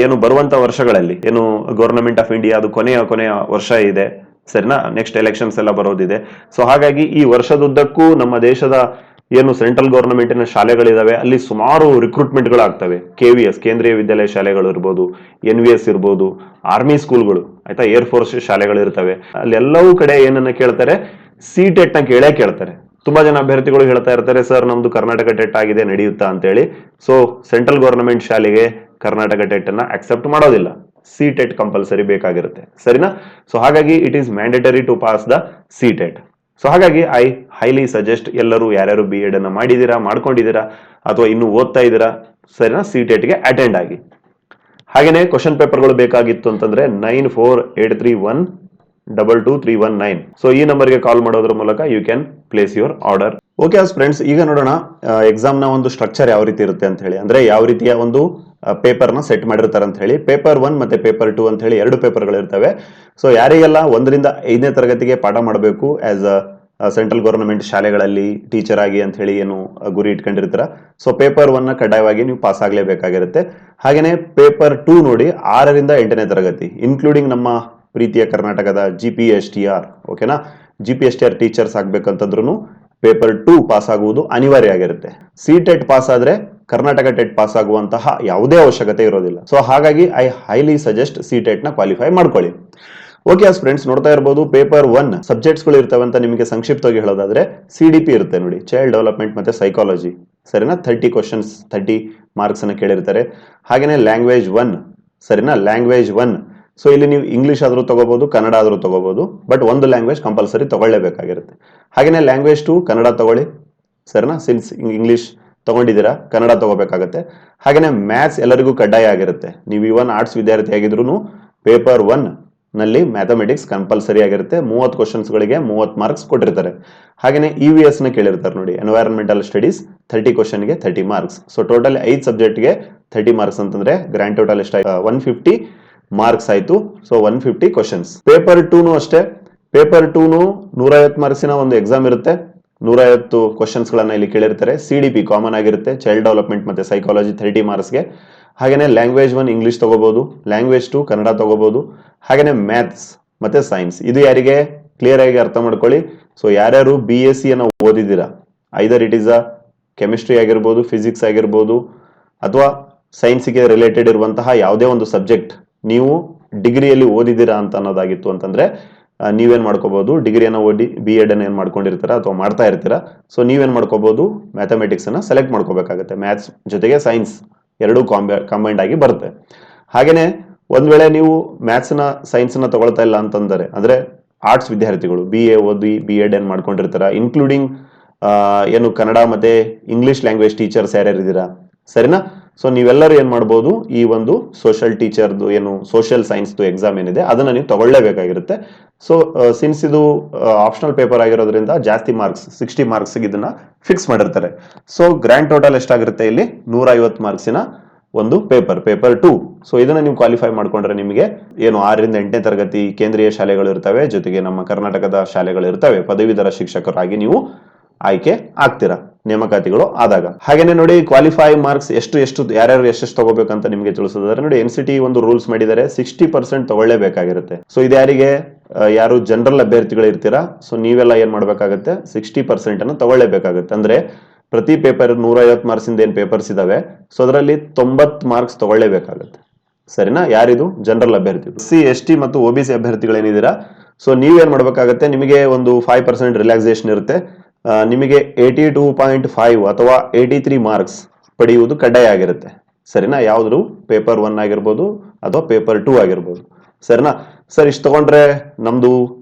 ಏನು ಬರುವಂತ ವರ್ಷಗಳಲ್ಲಿ ಏನು ಗವರ್ನಮೆಂಟ್ ಆಫ್ ಇಂಡಿಯಾ ಅದು ಕೊನೆಯ ವರ್ಷ ಇದೆ ಸರಿನಾ, ನೆಕ್ಸ್ಟ್ ಎಲೆಕ್ಷನ್ಸ್ ಎಲ್ಲ ಬರೋದಿದೆ. ಸೊ ಹಾಗಾಗಿ ಈ ವರ್ಷದುದ್ದಕ್ಕೂ ನಮ್ಮ ದೇಶದ ಏನು ಸೆಂಟ್ರಲ್ ಗವರ್ನಮೆಂಟಿನ ಶಾಲೆಗಳಿದಾವೆ ಅಲ್ಲಿ ಸುಮಾರು ರಿಕ್ರೂಟ್ಮೆಂಟ್ಗಳಾಗ್ತವೆ. KVS ಕೇಂದ್ರೀಯ ವಿದ್ಯಾಲಯ ಶಾಲೆಗಳು ಇರ್ಬೋದು, NVS ಇರ್ಬೋದು, ಆರ್ಮಿ ಸ್ಕೂಲ್ಗಳು ಆಯ್ತಾ, ಏರ್ ಫೋರ್ಸ್ ಶಾಲೆಗಳು ಇರ್ತವೆ. ಅಲ್ಲೆಲ್ಲವೂ ಕಡೆ ಏನನ್ನ ಕೇಳ್ತಾರೆ, ಸಿ-ಟೆಟ್ ನ ಕೇಳ್ತಾರೆ. ತುಂಬಾ ಜನ ಅಭ್ಯರ್ಥಿಗಳು ಹೇಳ್ತಾ ಇರ್ತಾರೆ, ಸರ್ ನಮ್ದು ಕರ್ನಾಟಕ ಟೆಟ್ ಆಗಿದೆ ನಡೆಯುತ್ತಾ ಅಂತ ಹೇಳಿ. ಸೊ ಸೆಂಟ್ರಲ್ ಗವರ್ನಮೆಂಟ್ ಶಾಲೆಗೆ ಕರ್ನಾಟಕ ಟೆಟ್ ಅನ್ನ ಅಕ್ಸೆಪ್ಟ್ ಮಾಡೋದಿಲ್ಲ, ಸಿ-ಟೆಟ್ ಕಂಪಲ್ಸರಿ ಬೇಕಾಗಿರುತ್ತೆ ಸರಿನಾ. ಸೊ ಹಾಗಾಗಿ it is mandatory to pass the CTET. So ಹಾಗಾಗಿ ಐ ಹೈಲಿ ಸಜೆಸ್ಟ್ ಎಲ್ಲರೂ ಯಾರ್ಯಾರು B.Ed ಅನ್ನ ಮಾಡಿದೀರಾ, ಮಾಡ್ಕೊಂಡಿದ್ದೀರಾ, ಅಥವಾ ಇನ್ನು ಓದ್ತಾ ಇದ್ದೀರಾ ಸರಿನಾ, ಸಿ-ಟೆಟ್ಗೆ ಅಟೆಂಡ್ ಆಗಿ. ಹಾಗೇನೆ ಕ್ವಶನ್ ಪೇಪರ್ಗಳು ಬೇಕಾಗಿತ್ತು ಅಂತಂದ್ರೆ 9483122319. ಸೊ ಈ ನಂಬರ್ಗೆ ಕಾಲ್ ಮಾಡೋದ್ರ ಮೂಲಕ you can place your order. Okay friends, ಈಗ ನೋಡೋಣ ಎಕ್ಸಾಮ್ ನ ಒಂದು ಸ್ಟ್ರಕ್ಚರ್ ಯಾವ ರೀತಿ ಇರುತ್ತೆ ಅಂತ ಹೇಳಿ, ಅಂದ್ರೆ ಯಾವ ರೀತಿಯ ಒಂದು ಪೇಪರ್ ನ ಸೆಟ್ ಮಾಡಿರ್ತಾರೆ ಅಂತ ಹೇಳಿ. ಪೇಪರ್ 1 ಮತ್ತೆ ಪೇಪರ್ 2 ಅಂತ ಹೇಳಿ 2 ಪೇಪರ್ಗಳು ಇರ್ತವೆ. ಸೊ ಯಾರಿಗೆಲ್ಲ 1 ರಿಂದ 5ನೇ ತರಗತಿಗೆ ಪಾಠ ಮಾಡಬೇಕು ಆಸ್ ಅ ಸೆಂಟ್ರಲ್ ಗವರ್ನಮೆಂಟ್ ಶಾಲೆಗಳಲ್ಲಿ ಟೀಚರ್ ಆಗಿ ಅಂತ ಹೇಳಿ ಏನು ಗುರಿ ಇಟ್ಕೊಂಡಿರ್ತೀರ, ಸೊ ಪೇಪರ್ 1 ನ ಕಡ್ಡಾಯವಾಗಿ ನೀವು ಪಾಸ್ ಆಗ್ಲೇಬೇಕಾಗಿರುತ್ತೆ. ಹಾಗೇನೆ ಪೇಪರ್ 2 ನೋಡಿ 6 ರಿಂದ 8ನೇ ತರಗತಿ ಇನ್ಕ್ಲೂಡಿಂಗ್ ನಮ್ಮ ಪ್ರೀತಿಯ ಕರ್ನಾಟಕದ GPSTR ಓಕೆನಾ, GPSTR ಟೀಚರ್ಸ್ ಆಗ್ಬೇಕಂತಂದ್ರೂ ಪೇಪರ್ 2 ಪಾಸ್ ಆಗುವುದು ಅನಿವಾರ್ಯ ಆಗಿರುತ್ತೆ. ಸಿ-ಟೆಟ್ ಪಾಸ್ ಆದ್ರೆ ಕರ್ನಾಟಕ ಟೆಟ್ ಪಾಸ್ ಆಗುವಂತಹ ಯಾವುದೇ ಅವಶ್ಯಕತೆ ಇರೋದಿಲ್ಲ. ಸೊ ಹಾಗಾಗಿ ಐ ಹೈಲಿ ಸಜೆಸ್ಟ್ ಸಿ.ಟೆಟ್ ನ ಕ್ವಾಲಿಫೈ ಮಾಡ್ಕೊಳ್ಳಿ. ಓಕೆ ಫ್ರೆಂಡ್ಸ್, ನೋಡ್ತಾ ಇರಬಹುದು ಪೇಪರ್ 1 ಸಬ್ಜೆಕ್ಟ್ಸ್ ಗಳು ಇರ್ತವೆ ಅಂತ ನಿಮಗೆ ಸಂಕ್ಷಿಪ್ತವಾಗಿ ಹೇಳೋದಾದ್ರೆ CDP ಇರುತ್ತೆ ನೋಡಿ, ಚೈಲ್ಡ್ ಡೆವಲಪ್ಮೆಂಟ್ ಮತ್ತೆ ಸೈಕಾಲಜಿ, ಸರಿನಾ? 30 ಕ್ವಶನ್ಸ್ 30 ಮಾರ್ಕ್ಸ್ ಅನ್ನ ಕೇಳಿರ್ತಾರೆ. ಹಾಗೇನೆ ಲ್ಯಾಂಗ್ವೇಜ್ 1, ಸರಿನಾ? ಲ್ಯಾಂಗ್ವೇಜ್ 1, ಸೊ ಇಲ್ಲಿ ನೀವು ಇಂಗ್ಲಿಷ್ ಆದ್ರೂ ತಗೋಬಹುದು, ಕನ್ನಡ ಆದ್ರೂ ತಗೋಬಹುದು, ಬಟ್ ಒಂದು ಲ್ಯಾಂಗ್ವೇಜ್ ಕಂಪಲ್ಸರಿ ತಗೊಳ್ಳೇಬೇಕಾಗಿರುತ್ತೆ. ಹಾಗೇನೆ ಲ್ಯಾಂಗ್ವೇಜ್ 2 ಕನ್ನಡ ತಗೊಳ್ಳಿ, ಸರಿನಾ? ಸಿನ್ಸ್ ಇಂಗ್ಲಿಷ್ ತಗೊಂಡಿದ್ದೀರಾ, ಕನ್ನಡ ತಗೋಬೇಕಾಗತ್ತೆ. ಹಾಗೇನೆ ಮ್ಯಾಥ್ಸ್ ಎಲ್ಲರಿಗೂ ಕಡ್ಡಾಯ ಆಗಿರುತ್ತೆ. ನೀವು ಇವನ್ ಆರ್ಟ್ಸ್ ವಿದ್ಯಾರ್ಥಿ ಆಗಿದ್ರು ಪೇಪರ್ 1 ನಲ್ಲಿ ಮ್ಯಾಥಮೆಟಿಕ್ಸ್ ಕಂಪಲ್ಸರಿ ಆಗಿರುತ್ತೆ. 30 ಕ್ವಶನ್ಸ್ ಗಳಿಗೆ 30 ಮಾರ್ಕ್ಸ್ ಕೊಟ್ಟಿರ್ತಾರೆ. ಹಾಗೇನೆ EVS ನ ಕೇಳಿರ್ತಾರೆ ನೋಡಿ, ಎನ್ವೈರನ್ಮೆಂಟಲ್ ಸ್ಟಡೀಸ್, 30 ಕ್ವಶನ್ ಗೆ 30 ಮಾರ್ಕ್ಸ್. ಸೊ ಟೋಟಲ್ 5 ಸಬ್ಜೆಕ್ಟ್ ಗೆ 30 ಮಾರ್ಕ್ಸ್ ಅಂತಂದ್ರೆ ಗ್ರ್ಯಾಂಡ್ ಟೋಟಲ್ ಎಷ್ಟು? 150 ಮಾರ್ಕ್ಸ್ ಆಯ್ತು. So 150 questions. ಪೇಪರ್ 2 ಅಷ್ಟೇ. ಪೇಪರ್ 2 150 ಮಾರ್ಕ್ಸಿನ ಒಂದು ಎಕ್ಸಾಮ್ ಇರುತ್ತೆ. 150 ಕ್ವಶನ್ಸ್ ಗಳನ್ನ ಇಲ್ಲಿ ಕೇಳಿರ್ತಾರೆ. CDP ಕಾಮನ್ ಆಗಿರುತ್ತೆ, ಚೈಲ್ಡ್ ಡೆವಲಪ್ಮೆಂಟ್ ಮತ್ತೆ ಸೈಕಾಲಜಿ 30 ಮಾರ್ಕ್ಸ್ಗೆ. ಹಾಗೇನೆ ಲ್ಯಾಂಗ್ವೇಜ್ 1 ಇಂಗ್ಲಿಷ್ ತಗೋಬಹುದು, ಲ್ಯಾಂಗ್ವೇಜ್ 2 ಕನ್ನಡ ತಗೋಬಹುದು. ಹಾಗೇನೆ ಮ್ಯಾಥ್ಸ್ ಮತ್ತೆ ಸೈನ್ಸ್, ಇದು ಯಾರಿಗೆ ಕ್ಲಿಯರ್ ಆಗಿ ಅರ್ಥ ಮಾಡ್ಕೊಳ್ಳಿ. ಸೊ ಯಾರ್ಯಾರು BSc ಅನ್ನ ಓದಿದ್ದೀರಾ, either it is a chemistry ಆಗಿರ್ಬೋದು, ಫಿಸಿಕ್ಸ್ ಆಗಿರ್ಬೋದು, ಅಥವಾ ಸೈನ್ಸ್ಗೆ ರಿಲೇಟೆಡ್ ಇರುವಂತಹ ಯಾವುದೇ ಒಂದು ಸಬ್ಜೆಕ್ಟ್ ನೀವು ಡಿಗ್ರಿಯಲ್ಲಿ ಓದಿದ್ದೀರಾ ಅಂತ ಅನ್ನೋದಾಗಿತ್ತು ಅಂತಂದ್ರೆ ನೀವೇನ್ ಮಾಡ್ಕೋಬಹುದು, ಡಿಗ್ರಿಯನ್ನ ಓದಿ B.Ed ಅನ್ನ ಏನ್ ಮಾಡ್ಕೊಂಡಿರ್ತೀರಾ ಅಥವಾ ಮಾಡ್ತಾ ಇರ್ತೀರಾ, ಸೊ ನೀವೇನ್ ಮಾಡ್ಕೋಬಹುದು, ಮ್ಯಾಥಮೆಟಿಕ್ಸ್ ಅನ್ನ ಸೆಲೆಕ್ಟ್ ಮಾಡ್ಕೋಬೇಕಾಗುತ್ತೆ. ಮ್ಯಾಥ್ಸ್ ಜೊತೆಗೆ ಸೈನ್ಸ್ ಎರಡೂ ಕಂಬೈಂಡ್ ಆಗಿ ಬರುತ್ತೆ. ಹಾಗೇನೆ ಒಂದ್ ವೇಳೆ ನೀವು ಮ್ಯಾಥ್ಸ್ ನ ಸೈನ್ಸ್ ನ ತಗೊಳ್ತಾ ಇಲ್ಲ ಅಂತಂದರೆ, ಅಂದ್ರೆ ಆರ್ಟ್ಸ್ ವಿದ್ಯಾರ್ಥಿಗಳು BA ಓದಿ B.Ed ಏನ್ ಮಾಡ್ಕೊಂಡಿರ್ತಾರ, ಇನ್ಕ್ಲೂಡಿಂಗ್ ಏನು ಕನ್ನಡ ಮತ್ತೆ ಇಂಗ್ಲಿಷ್ ಲ್ಯಾಂಗ್ವೇಜ್ ಟೀಚರ್ಸ್ ಯಾರ್ಯಾರಿದ್ದೀರಾ, ಸರಿನಾ? ಸೊ ನೀವೆಲ್ಲರೂ ಏನ್ ಮಾಡ್ಬೋದು, ಈ ಒಂದು ಸೋಷಿಯಲ್ ಟೀಚರ್ದು ಏನು ಸೋಷಿಯಲ್ ಸೈನ್ಸ್ ಎಕ್ಸಾಮ್ ಏನಿದೆ ಅದನ್ನ ನೀವು ತಗೊಳ್ಳೇಬೇಕಾಗಿರುತ್ತೆ. ಸೊ ಸಿನ್ಸ್ ಇದು ಆಪ್ಷನಲ್ ಪೇಪರ್ ಆಗಿರೋದ್ರಿಂದ ಜಾಸ್ತಿ ಮಾರ್ಕ್ಸ್ 60 ಮಾರ್ಕ್ಸ್ ಇದನ್ನ ಫಿಕ್ಸ್ ಮಾಡಿರ್ತಾರೆ. ಸೊ ಗ್ರ್ಯಾಂಡ್ ಟೋಟಲ್ ಎಷ್ಟಾಗಿರುತ್ತೆ ಇಲ್ಲಿ? 150 ಮಾರ್ಕ್ಸಿನ ಒಂದು ಪೇಪರ್ 2. ಸೊ ಇದನ್ನ ನೀವು ಕ್ವಾಲಿಫೈ ಮಾಡ್ಕೊಂಡ್ರೆ ನಿಮಗೆ ಏನು 6ರಿಂದ 8ನೇ ತರಗತಿ ಕೇಂದ್ರೀಯ ಶಾಲೆಗಳು ಇರ್ತವೆ, ಜೊತೆಗೆ ನಮ್ಮ ಕರ್ನಾಟಕದ ಶಾಲೆಗಳು ಇರ್ತವೆ, ಪದವೀಧರ ಶಿಕ್ಷಕರಾಗಿ ನೀವು ಆಯ್ಕೆ ಆಗ್ತೀರಾ ನೇಮಕಾತಿಗಳು ಆದಾಗ. ಹಾಗೇನೆ ನೋಡಿ ಕ್ವಾಲಿಫೈ ಮಾರ್ಕ್ಸ್ ಎಷ್ಟು ಯಾರ್ಯಾರು ಎಷ್ಟೆಷ್ಟು ತಗೋಬೇಕಂತ ನಿಮಗೆ ತಿಳಿಸೋದಾದ್ರೆ ನೋಡಿ, NCT ಒಂದು ರೂಲ್ಸ್ ಮಾಡಿದ್ದಾರೆ, 60% ತಗೊಳ್ಳೇಬೇಕಾಗಿರುತ್ತೆ. ಸೊ ಇದು ಯಾರಿಗೆ? ಯಾರು ಜನರಲ್ ಅಭ್ಯರ್ಥಿಗಳು ಇರ್ತೀರಾ, ಸೊ ನೀವೆಲ್ಲ ಏನ್ ಮಾಡ್ಬೇಕಾಗತ್ತೆ, 60% ಅನ್ನು ತಗೊಳ್ಳೇಬೇಕಾಗುತ್ತೆ. ಅಂದ್ರೆ ಪ್ರತಿ ಪೇಪರ್ 150 ಮಾರ್ಕ್ಸ್ ಇಂದ ಏನ್ ಪೇಪರ್ಸ್ ಇದಾವೆ, ಸೊ ಅದರಲ್ಲಿ 90 ಮಾರ್ಕ್ಸ್ ತಗೊಳ್ಳೇಬೇಕಾಗತ್ತೆ, ಸರಿನಾ? ಯಾರಿದು? ಜನರಲ್ ಅಭ್ಯರ್ಥಿಗಳು. SC ST ಮತ್ತು OBC ಅಭ್ಯರ್ಥಿಗಳೇನಿದ್ದೀರಾ, ಸೊ ನೀವೇನ್ ಮಾಡ್ಬೇಕಾಗತ್ತೆ, ನಿಮಗೆ ಒಂದು 5% ರಿಲ್ಯಾಕ್ಸೇಷನ್ ಇರುತ್ತೆ. ನಿಮಗೆ 82.5 ಅಥವಾ 83 ಮಾರ್ಕ್ಸ್ ಪಡೆಯುವುದು ಕಡ್ಡಾಯ ಆಗಿರುತ್ತೆ, ಸರಿನಾ? ಯಾವ್ದು? ಪೇಪರ್ 1 ಆಗಿರ್ಬೋದು ಅಥವಾ ಪೇಪರ್ 2 ಆಗಿರ್ಬೋದು, ಸರಿನಾ? ಸರ್ ಇಷ್ಟು ತಗೊಂಡ್ರೆ ನಮ್ದು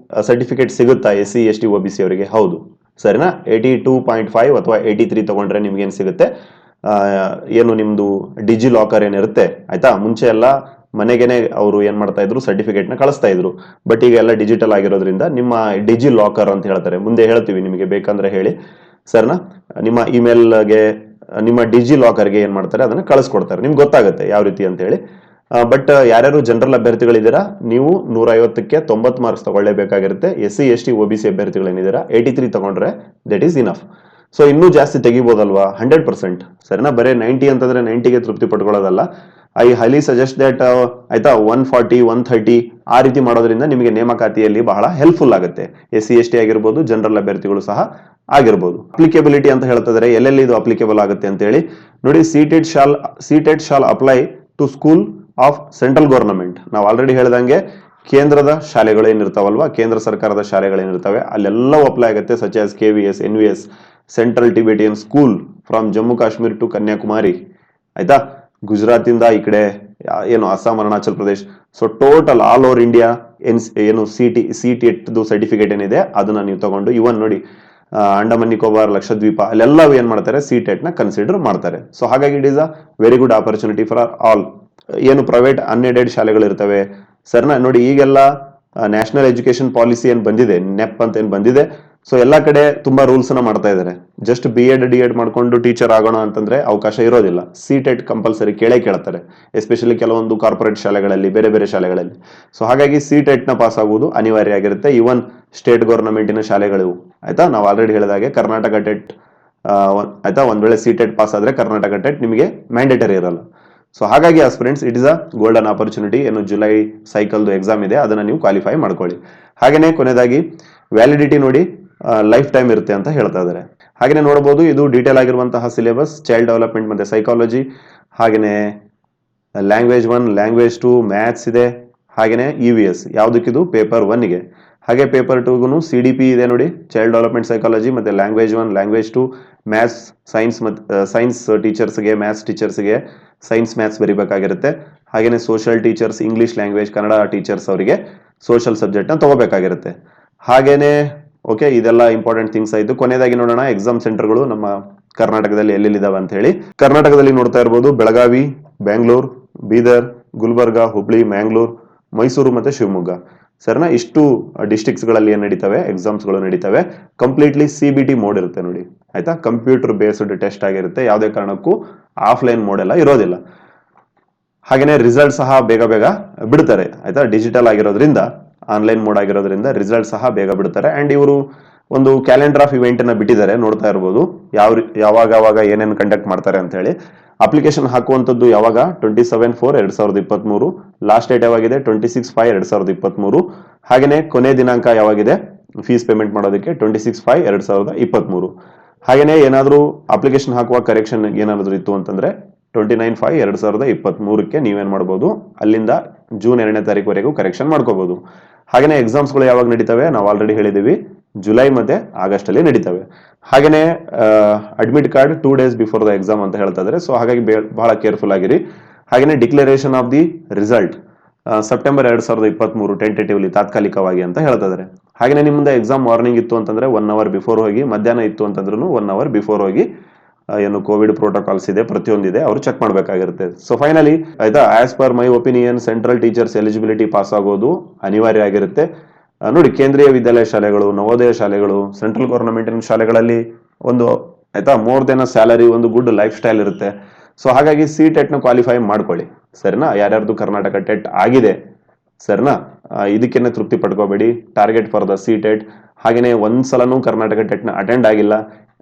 ಸರ್ಟಿಫಿಕೇಟ್ ಸಿಗುತ್ತಾ SC ST OBC ಅವರಿಗೆ? ಹೌದು, ಸರಿನಾ? 82.5 ಅಥವಾ 83 ತಗೊಂಡ್ರೆ ನಿಮ್ಗೆ ಏನ್ ಸಿಗುತ್ತೆ, ಏನು ನಿಮ್ದು ಡಿಜಿ ಲಾಕರ್ ಏನಿರುತ್ತೆ, ಆಯ್ತಾ? ಮುಂಚೆ ಎಲ್ಲ ಮನೆಗೇನೆ ಅವರು ಏನ್ ಮಾಡ್ತಾ ಇದ್ರು, ಸರ್ಟಿಫಿಕೇಟ್ ನ ಕಳಿಸ್ತಾ ಇದ್ರು. ಬಟ್ ಈಗ ಎಲ್ಲ ಡಿಜಿಟಲ್ ಆಗಿರೋದ್ರಿಂದ ನಿಮ್ಮ ಡಿಜಿ ಲಾಕರ್ ಅಂತ ಹೇಳ್ತಾರೆ, ಮುಂದೆ ಹೇಳ್ತೀವಿ ನಿಮಗೆ ಬೇಕಂದ್ರೆ ಹೇಳಿ, ಸರ್ನಾ? ನಿಮ್ಮ ಇಮೇಲ್ಗೆ ನಿಮ್ಮ ಡಿಜಿ ಲಾಕರ್ಗೆ ಏನ್ ಮಾಡ್ತಾರೆ, ಅದನ್ನ ಕಳಿಸ್ಕೊಡ್ತಾರೆ. ನಿಮ್ಗೆ ಗೊತ್ತಾಗುತ್ತೆ ಯಾವ ರೀತಿ ಅಂತ ಹೇಳಿ. ಬಟ್ ಯಾರ್ಯಾರು ಜನರಲ್ ಅಭ್ಯರ್ಥಿಗಳಿದ್ದೀರಾ, ನೀವು 150ಕ್ಕೆ 90 ಮಾರ್ಕ್ಸ್ ತಗೊಳ್ಳೇಬೇಕಾಗಿರುತ್ತೆ. SC ST OBC ಅಭ್ಯರ್ಥಿಗಳೇನಿದ್ದೀರಾ 83 ತಗೊಂಡ್ರೆ ದಟ್ ಈಸ್ ಇನಫ್. ಸೊ ಇನ್ನೂ ಜಾಸ್ತಿ ತೆಗಿಬೋದಲ್ವಾ? 100%, ಸರಿನಾ? ಬರೀ 90 ಅಂತಂದ್ರೆ 90ಗೆ ತೃಪ್ತಿ ಪಡ್ಕೊಳ್ಳೋದಲ್ಲ. ಐ ಹೈಲಿ ಸಜೆಸ್ಟ್ ದಟ್, ಆಯ್ತಾ, 140 130 ಆ ರೀತಿ ಮಾಡೋದ್ರಿಂದ ನಿಮಗೆ ನೇಮಕಾತಿಯಲ್ಲಿ ಬಹಳ ಹೆಲ್ಪ್ಫುಲ್ ಆಗುತ್ತೆ. SC ST ಆಗಿರ್ಬೋದು, ಜನರಲ್ ಅಭ್ಯರ್ಥಿಗಳು ಸಹ ಆಗಿರ್ಬೋದು. ಅಪ್ಲಿಕೇಬಿಲಿಟಿ ಅಂತ ಹೇಳ್ತಿದ್ರೆ ಎಲ್ಲೆಲ್ಲಿ ಇದು ಅಪ್ಲಿಕೇಬಲ್ ಆಗುತ್ತೆ ಅಂತ ಹೇಳಿ ನೋಡಿ. CTET shall apply to school of central government. ನಾವು ಆಲ್ರೆಡಿ ಹೇಳ್ದಂಗೆ ಕೇಂದ್ರದ ಶಾಲೆಗಳು ಏನಿರ್ತಾವಲ್ವಾ, ಕೇಂದ್ರ ಸರ್ಕಾರದ ಶಾಲೆಗಳೇನಿರ್ತವೆ ಅಲ್ಲೆಲ್ಲವೂ ಅಪ್ಲೈ ಆಗುತ್ತೆ. Such as KVS NVS central Tibetan school from Jammu Kashmir to Kanyakumari, ಆಯ್ತಾ? ಗುಜರಾತ್ ಇಂದ ಈ ಕಡೆ ಏನು Assam, Arunachal Pradesh. So total all over India ಏನು CTET ಸರ್ಟಿಫಿಕೇಟ್ ಏನಿದೆ ಅದನ್ನ ನೀವು ತಗೊಂಡು, ಇವನ್ ನೋಡಿ ಅಂಡಮಾನ್ ನಿಕೋಬಾರ್, ಲಕ್ಷದ್ವೀಪ ಅಲ್ಲೆಲ್ಲವೂ ಏನ್ ಮಾಡ್ತಾರೆ, CTET ನ ಕನ್ಸಿಡರ್ ಮಾಡ್ತಾರೆ. ಸೊ ಹಾಗಾಗಿ it is a very good opportunity for all. ಏನು ಪ್ರೈವೇಟ್ ಅನ್ಎಡೆಡ್ ಶಾಲೆಗಳು ಇರ್ತವೆ, ಸರ್ನಾ? ನೋಡಿ ಈಗೆಲ್ಲ ನ್ಯಾಷನಲ್ ಎಜುಕೇಶನ್ ಪಾಲಿಸಿ ಏನ್ ಬಂದಿದೆ, ನೆಪ್ ಅಂತ ಏನ್ ಬಂದಿದೆ, ಸೊ ಎಲ್ಲಾ ಕಡೆ ತುಂಬಾ ರೂಲ್ಸ್ ನ ಮಾಡ್ತಾ ಇದ್ದಾರೆ. ಜಸ್ಟ್ B.Ed D.Ed ಮಾಡ್ಕೊಂಡು ಟೀಚರ್ ಆಗೋಣ ಅಂತಂದ್ರೆ ಅವಕಾಶ ಇರೋದಿಲ್ಲ. CTET ಕಂಪಲ್ಸರಿ ಕೇಳ್ತಾರೆ, ಎಸ್ಪೆಷಲಿ ಕೆಲವೊಂದು ಕಾರ್ಪೊರೇಟ್ ಶಾಲೆಗಳಲ್ಲಿ, ಬೇರೆ ಬೇರೆ ಶಾಲೆಗಳಲ್ಲಿ. ಸೊ ಹಾಗಾಗಿ CTET ನ ಪಾಸ್ ಆಗುವುದು ಅನಿವಾರ್ಯ ಆಗಿರುತ್ತೆ. ಇವನ್ ಸ್ಟೇಟ್ ಗವರ್ನಮೆಂಟಿನ ಶಾಲೆಗಳು, ಆಯ್ತಾ? ನಾವು ಆಲ್ರೆಡಿ ಹೇಳಿದಾಗೆ ಕರ್ನಾಟಕ ಟೆಟ್, ಆಯ್ತಾ, ಒಂದ್ ವೇಳೆ CTET ಪಾಸ್ ಆದ್ರೆ ಕರ್ನಾಟಕ ಟೆಟ್ ನಿಮಗೆ ಮ್ಯಾಂಡೇಟರಿ ಇರಲ್ಲ. ಸೊ ಹಾಗಾಗಿ friends, it is a golden opportunity. ಏನು ಜುಲೈ ಸೈಕಲ್ದು ಎಕ್ಸಾಮ್ ಇದೆ ಅದನ್ನ ನೀವು ಕ್ವಾಲಿಫೈ ಮಾಡ್ಕೊಳ್ಳಿ. ಹಾಗೇನೆ ಕೊನೆಯದಾಗಿ ವ್ಯಾಲಿಡಿಟಿ ನೋಡಿ ಲೈಫ್ ಟೈಮ್ ಇರುತ್ತೆ ಅಂತ ಹೇಳ್ತಾ ಇದ್ದಾರೆ. ಹಾಗೆಯೇ ನೋಡಬಹುದು ಇದು ಡೀಟೇಲ್ ಆಗಿರುವಂತಹ ಸಿಲೆಬಸ್ ಚೈಲ್ಡ್ ಡೆವಲಪ್ಮೆಂಟ್ ಮತ್ತೆ ಸೈಕಾಲಜಿ, ಹಾಗೆಯೇ ಲ್ಯಾಂಗ್ವೇಜ್ 1, ಲ್ಯಾಂಗ್ವೇಜ್ 2, ಮ್ಯಾಥ್ಸ್ ಇದೆ, ಹಾಗೆಯೇ EVS ಯಾವುದಕ್ಕಿದು ಪೇಪರ್ 1ಗೆ. ಹಾಗೆ ಪೇಪರ್ 2ಗೂ CDP ಇದೆ ನೋಡಿ, ಚೈಲ್ಡ್ ಡೆವಲಪ್ಮೆಂಟ್ ಸೈಕಾಲಜಿ ಮತ್ತೆ ಲ್ಯಾಂಗ್ವೇಜ್ 1, ಲ್ಯಾಂಗ್ವೇಜ್ 2, ಮ್ಯಾಥ್ಸ್ ಸೈನ್ಸ್ ಮತ್ತೆ ಸೈನ್ಸ್ ಟೀಚರ್ಸ್ಗೆ, ಮ್ಯಾಥ್ಸ್ ಟೀಚರ್ಸ್ಗೆ ಸೈನ್ಸ್ ಮ್ಯಾಥ್ಸ್ ಬರೀಬೇಕಾಗಿರುತ್ತೆ. ಹಾಗೆಯೇ social teachers, English language, Kannada teachers ಅವರಿಗೆ ಸೋಷಿಯಲ್ ಸಬ್ಜೆಕ್ಟ್ ನ ತಗೋಬೇಕಾಗಿರುತ್ತೆ. ಹಾಗೇನೆ ಓಕೆ, ಇದೆಲ್ಲ ಇಂಪಾರ್ಟೆಂಟ್ ಥಿಂಗ್ಸ್ ಆಯ್ತು. ಕೊನೆಯದಾಗಿ ನೋಡೋಣ ಎಕ್ಸಾಮ್ ಸೆಂಟರ್ಗಳು ನಮ್ಮ ಕರ್ನಾಟಕದಲ್ಲಿ ಎಲ್ಲೆಲ್ಲಿದಾವೆ ಅಂತ ಹೇಳಿ. ಕರ್ನಾಟಕದಲ್ಲಿ ನೋಡ್ತಾ ಇರಬಹುದು ಬೆಳಗಾವಿ, ಬೆಂಗಳೂರು, ಬೀದರ್, ಗುಲ್ಬರ್ಗಾ, ಹುಬ್ಳಿ, ಮ್ಯಾಂಗ್ಳೂರ್, ಮೈಸೂರು ಮತ್ತೆ ಶಿವಮೊಗ್ಗ. ಸರಿನಾ? ಇಷ್ಟು ಡಿಸ್ಟ್ರಿಕ್ಟ್ಸ್ ಗಳಲ್ಲಿ ಏನ್ ನಡೀತವೆ ಎಕ್ಸಾಮ್ಸ್ ಗಳು ನಡೀತವೆ. ಕಂಪ್ಲೀಟ್ಲಿ CBT ಮೋಡ್ ಇರುತ್ತೆ ನೋಡಿ, ಆಯ್ತಾ? ಕಂಪ್ಯೂಟರ್ ಬೇಸ್ಡ್ ಟೆಸ್ಟ್ ಆಗಿರುತ್ತೆ, ಯಾವುದೇ ಕಾರಣಕ್ಕೂ ಆಫ್ಲೈನ್ ಮೋಡ್ ಎಲ್ಲ ಇರೋದಿಲ್ಲ. ಹಾಗೇನೆ ರಿಸಲ್ಟ್ ಸಹ ಬೇಗ ಬೇಗ ಬಿಡ್ತಾರೆ, ಆಯ್ತಾ? ಡಿಜಿಟಲ್ ಆಗಿರೋದ್ರಿಂದ, ಆನ್ಲೈನ್ ಮೋಡ್ ಆಗಿರೋದ್ರಿಂದ ರಿಸಲ್ಟ್ ಸಹ ಬೇಗ ಬಿಡ್ತಾರೆ. ಅಂಡ್ ಇವರು ಒಂದು ಕ್ಯಾಲೆಂಡರ್ ಆಫ್ ಇವೆಂಟ್ ನ ಬಿಟ್ಟಿದ್ದಾರೆ, ನೋಡ್ತಾ ಇರಬಹುದು ಯಾವಾಗ ಏನೇನು ಕಂಡಕ್ಟ್ ಮಾಡ್ತಾರೆ ಅಂತ ಹೇಳಿ. ಅಪ್ಲಿಕೇಶನ್ ಹಾಕುವಂತದ್ದು ಯಾವಾಗ? 27/4/2023. ಲಾಸ್ಟ್ ಡೇಟ್ ಯಾವಾಗಿದೆ? 26/5/2023. ಹಾಗೇನೆ ಕೊನೆ ದಿನಾಂಕ ಯಾವಾಗಿದೆ ಫೀಸ್ ಪೇಮೆಂಟ್ ಮಾಡೋದಕ್ಕೆ? 26/5/2023. ಹಾಗೇನೆ ಏನಾದರೂ ಅಪ್ಲಿಕೇಶನ್ ಹಾಕುವ ಕರೆಕ್ಷನ್ ಏನಾದರೂ ಇತ್ತು ಅಂತಂದ್ರೆ 29/5/2023ಕ್ಕೆ ನೀವೇನ್ ಮಾಡಬಹುದು, ಅಲ್ಲಿಂದ ಜೂನ್ 2ನೇ ತಾರೀಕುವರೆಗೂ ಕರೆಕ್ಷನ್ ಮಾಡ್ಕೋಬಹುದು. ಹಾಗೇನೆ ಎಕ್ಸಾಮ್ಸ್ಗಳು ಯಾವಾಗ ನಡೀತವೆ ನಾವು ಆಲ್ರೆಡಿ ಹೇಳಿದೀವಿ, ಜುಲೈ ಮತ್ತೆ ಆಗಸ್ಟ್ ಅಲ್ಲಿ ನಡೀತವೆ. ಹಾಗೇನೆ admit card 2 days before the exam ಅಂತ ಹೇಳ್ತಾ ಇದ್ದಾರೆ. ಸೊ ಹಾಗಾಗಿ ಬಹಳ ಕೇರ್ಫುಲ್ ಆಗಿರಿ. ಹಾಗೇನೆ declaration of the result September 2023 tentatively, ತಾತ್ಕಾಲಿಕವಾಗಿ ಅಂತ ಹೇಳ್ತಾ ಇದ್ದಾರೆ. ಹಾಗೇನೆ ನಿಮ್ದು ಎಕ್ಸಾಮ್ ಮಾರ್ನಿಂಗ್ ಇತ್ತು ಅಂತಂದ್ರೆ 1 hour ಬಿಫೋರ್ ಹೋಗಿ, ಮಧ್ಯಾಹ್ನ ಇತ್ತು ಅಂತಂದ್ರೂ 1 hour ಬಿಫೋರ್ ಹೋಗಿ ಏನು ಕೋವಿಡ್ ಪ್ರೋಟೋಕಾಲ್ಸ್ ಇದೆ ಪ್ರತಿಯೊಂದಿದೆ ಅವರು ಚೆಕ್ ಮಾಡಬೇಕಾಗಿರುತ್ತೆ. ಸೊ ಫೈನಲಿ ಆಯ್ತಾ, as per my opinion central teachers eligibility pass ಆಗೋದು ಅನಿವಾರ್ಯ ಆಗಿರುತ್ತೆ. ನೋಡಿ, ಕೇಂದ್ರೀಯ ವಿದ್ಯಾಲಯ ಶಾಲೆಗಳು, ನವೋದಯ ಶಾಲೆಗಳು, ಸೆಂಟ್ರಲ್ ಗವರ್ನಮೆಂಟಿನ ಶಾಲೆಗಳಲ್ಲಿ ಒಂದು ಆಯ್ತಾ ಮೋರ್ ದೆನ್ ಅ ಸ್ಯಾಲರಿ, ಒಂದು ಗುಡ್ ಲೈಫ್ ಸ್ಟೈಲ್ ಇರುತ್ತೆ. ಸೊ ಹಾಗಾಗಿ CTET ನ ಕ್ವಾಲಿಫೈ ಮಾಡ್ಕೊಳ್ಳಿ, ಸರಿನಾ? ಯಾರ್ಯಾರ್ದು ಕರ್ನಾಟಕ ಟೆಟ್ ಆಗಿದೆ, ಸರಿನಾ? ಇದಕ್ಕೇನೆ ತೃಪ್ತಿ ಪಡ್ಕೋಬೇಡಿ. Target for the CTET. ಹಾಗೇನೆ ಒಂದ್ಸಲನೂ ಕರ್ನಾಟಕ ಟೆಟ್ ನ ಅಟೆಂಡ್ ಆಗಿಲ್ಲ,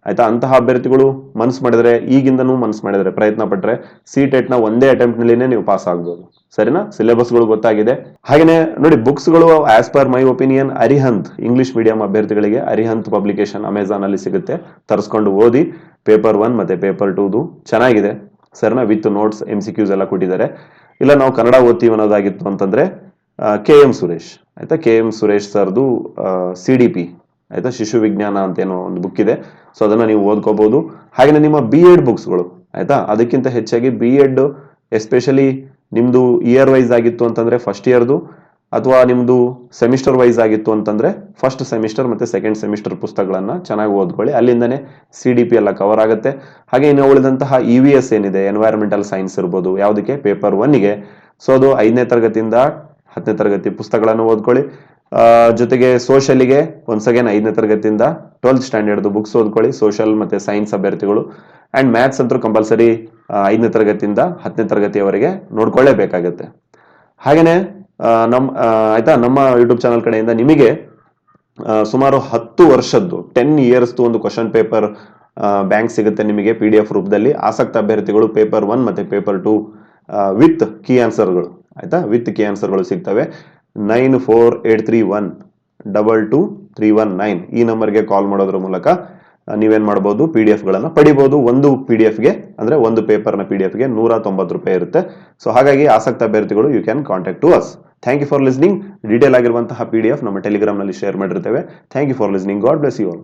ಆಯ್ತಾ? ಅಂತಹ ಅಭ್ಯರ್ಥಿಗಳು ಮನ್ಸು ಮಾಡಿದ್ರೆ, ಈಗಿಂದನೂ ಮನ್ಸು ಮಾಡಿದ್ರೆ, ಪ್ರಯತ್ನ ಪಟ್ರೆ CTET ನ ಒಂದೇ ಅಟೆಂಪ್ಟ್ ನಲ್ಲಿನೇ ನೀವು ಪಾಸ್ ಆಗ್ಬೋದು, ಸರಿನಾ? ಸಿಲೆಬಸ್ಗಳು ಗೊತ್ತಾಗಿದೆ. ಹಾಗೇನೆ ನೋಡಿ, ಬುಕ್ಸ್ಗಳು as per my opinion Arihant English medium ಅಭ್ಯರ್ಥಿಗಳಿಗೆ ಅರಿಹಂತ್ ಪಬ್ಲಿಕೇಶನ್ ಅಮೆಝಾನ್ ಅಲ್ಲಿ ಸಿಗುತ್ತೆ, ತರಿಸ್ಕೊಂಡು ಓದಿ. ಪೇಪರ್ 1 ಮತ್ತೆ ಪೇಪರ್ 2 ಚೆನ್ನಾಗಿದೆ, ಸರಿನಾ? ವಿತ್ ನೋಟ್ಸ್, MCQs ಎಲ್ಲ ಕೊಟ್ಟಿದ್ದಾರೆ. ಇಲ್ಲ ನಾವು ಕನ್ನಡ ಓದ್ತೀವಿ ಅನ್ನೋದಾಗಿತ್ತು ಅಂತಂದ್ರೆ KM ಸುರೇಶ್, ಆಯ್ತಾ? KM ಸುರೇಶ್ ಸರ್ದು CDP, ಆಯ್ತಾ? ಶಿಶು ವಿಜ್ಞಾನ ಅಂತ ಏನೋ ಒಂದು ಬುಕ್ ಇದೆ, ಸೊ ಅದನ್ನ ನೀವು ಓದ್ಕೋಬಹುದು. ಹಾಗೆ ನಿಮ್ಮ BEd ಬುಕ್ಸ್ಗಳು, ಆಯ್ತಾ? ಅದಕ್ಕಿಂತ ಹೆಚ್ಚಾಗಿ BEd ಎಸ್ಪೆಷಲಿ ನಿಮ್ದು ಇಯರ್ ವೈಸ್ ಆಗಿತ್ತು ಅಂತಂದ್ರೆ ಫಸ್ಟ್ ಇಯರ್ದು, ಅಥವಾ ನಿಮ್ದು ಸೆಮಿಸ್ಟರ್ ವೈಸ್ ಆಗಿತ್ತು ಅಂತಂದ್ರೆ ಫಸ್ಟ್ ಸೆಮಿಸ್ಟರ್ ಮತ್ತೆ ಸೆಕೆಂಡ್ ಸೆಮಿಸ್ಟರ್ ಪುಸ್ತಕಗಳನ್ನ ಚೆನ್ನಾಗಿ ಓದ್ಕೊಳ್ಳಿ, ಅಲ್ಲಿಂದನೇ CDP ಎಲ್ಲ ಕವರ್ ಆಗುತ್ತೆ. ಹಾಗೆ ಇನ್ನು ಉಳಿದಂತಹ EVS ಏನಿದೆ, ಎನ್ವೈರನ್ಮೆಂಟಲ್ ಸೈನ್ಸ್ ಇರ್ಬೋದು, ಯಾವುದಕ್ಕೆ? ಪೇಪರ್ 1ಗೆ. ಸೊ ಅದು 5ನೇ ತರಗತಿಯಿಂದ 10ನೇ ತರಗತಿ ಪುಸ್ತಕಗಳನ್ನು ಓದ್ಕೊಳ್ಳಿ. ಜೊತೆಗೆ ಸೋಷಿಯಲ್ಗೆ ಒನ್ಸ್ ಅಗೇನ್ 5ನೇ ತರಗತಿಯಿಂದ 12th ಸ್ಟ್ಯಾಂಡರ್ಡ್ ಬುಕ್ಸ್ ಓದ್ಕೊಳ್ಳಿ, ಸೋಷಿಯಲ್ ಮತ್ತೆ ಸೈನ್ಸ್ ಅಭ್ಯರ್ಥಿಗಳು. ಅಂಡ್ ಮ್ಯಾಥ್ಸ್ ಅಂತೂ ಕಂಪಲ್ಸರಿ 5ನೇ ತರಗತಿಯಿಂದ 10ನೇ ತರಗತಿಯವರೆಗೆ ನೋಡ್ಕೊಳ್ಳೇಬೇಕಾಗತ್ತೆ. ಹಾಗೇನೆ ಆಯ್ತಾ, ನಮ್ಮ ಯೂಟ್ಯೂಬ್ ಚಾನಲ್ ಕಡೆಯಿಂದ ನಿಮಗೆ ಸುಮಾರು 10 ವರ್ಷದ್ದು 10 years ಒಂದು ಕ್ವಶನ್ ಪೇಪರ್ ಬ್ಯಾಂಕ್ ಸಿಗುತ್ತೆ ನಿಮಗೆ PDF ರೂಪದಲ್ಲಿ. ಆಸಕ್ತ ಅಭ್ಯರ್ಥಿಗಳು ಪೇಪರ್ 1 ಮತ್ತೆ ಪೇಪರ್ 2 ವಿತ್ ಕೀ ಆನ್ಸರ್ಗಳು, ಆಯ್ತಾ? ವಿತ್ ಕೀ ಆನ್ಸರ್ಗಳು ಸಿಗ್ತವೆ. 9483122319 ಈ ನಂಬರ್ಗೆ ಕಾಲ್ ಮಾಡೋದ್ರ ಮೂಲಕ ನೀವೇನ್ ಮಾಡಬಹುದು, PDF ಗಳನ್ನ ಪಡಿಬಹುದು. ಒಂದು PDFಗೆ ಅಂದ್ರೆ ಒಂದು ಪೇಪರ್ನ PDFಗೆ 190 ರೂಪಾಯಿ ಇರುತ್ತೆ. ಸೊ ಹಾಗಾಗಿ ಆಸಕ್ತ ಅಭ್ಯರ್ಥಿಗಳು you can contact to us. Thank you for listening. Detail ಆಗಿರುವಂತಹ PDF ನಮ್ಮ ಟೆಲಿಗ್ರಾಮ್ ನಲ್ಲಿ ಶೇರ್ ಮಾಡಿರ್ತೇವೆ. Thank you for listening. God bless you all.